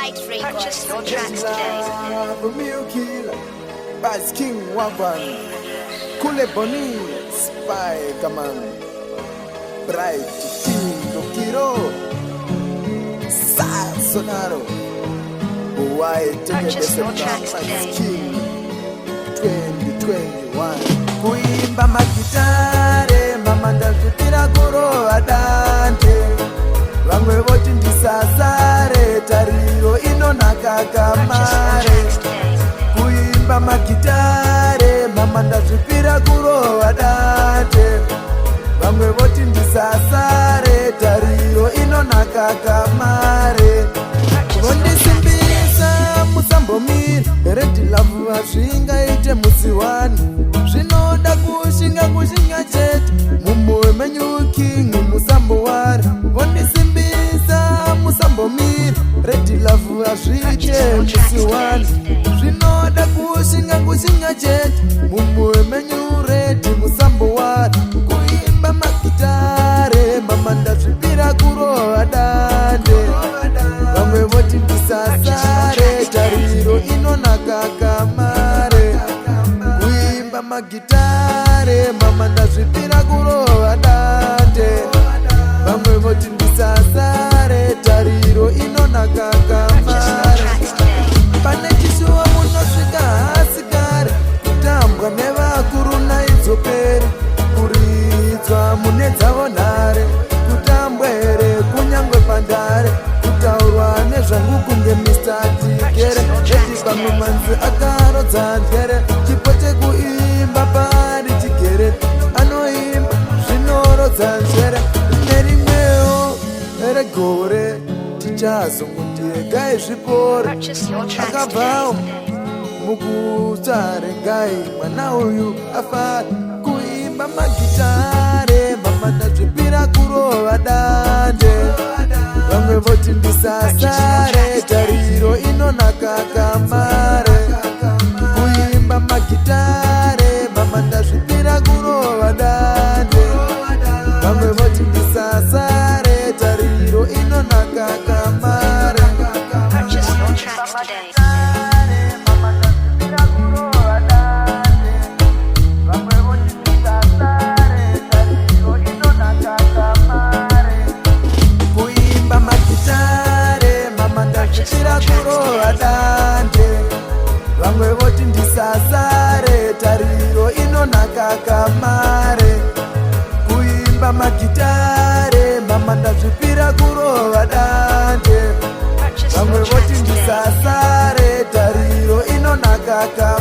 Light Records. Purchase your tracks today. Bass King Wagwan, Kule Boni, Spy Kaman, Bright King Dokiro, Sa Sonaro, Why Purchase your tracks today. King 2021. Kuimba magitare, mama ndazvipira kurohwa dante. Vamwe voti ndisasare, tariro inonaka kamare. Kuimba magitare, mama ndazvipira kurohwa dante. Vamwe voti ndisasare, tariro inonaka kamare. Vondisimbisa musambomira, redi lavu hazvingaite musiwani. Zvinoda kushinga chete, mumwoyo menyu king musambowari. Vondisimbisa musambomira, redi lavu hazviite musiwani. Zvinoda kushinga chete, mumwoyo menyu redi musambowari. Kuimba magitare, mama ndazvipira kurohwa dande. Vamwe voti ndisasare, tariro inonaka kamare. Kuimba magitare, mama ndazvipira kurohwa dande. Vamwe voti ndisasare, tariro inonaka kamare. Pane chishuwa munosvika hasikare, kutambwa nevakuru naidzopere. Kuridzwa mune dzavo nhare, kutambwa here kunyangwe pandare. Kutaurwa nezvangu kunge Mr. Tigere, eti pamwe manzi akarodza ndere. Chipo chekuimba pari chigere, anoimba zvinorodza njere. Nerimwewo regore tichazongoti regai zvipore. Purchase your tracks Akabvawo today. muguta regai mwana uyu afara. Kuimba magitare, mama ndazvipira kurohwa dande. Vamwe voti ndisasare, tariro inonaka kamare. Kuimba magitare, mama ndazvipira kurohwa dande. Vamwe voti ndisasare, tariro inonaka kamare. Purchase your tracks today. Kuimba magitare, mama ndazvipira kurohwa dande. Vamwe voti ndisasare, tariro inonaka kamare. Kuimba magitare, mama ndazvipira kurohwa dande. Purchase Vamwe your voti tracks today. ndisasare, tariro inonaka kamare.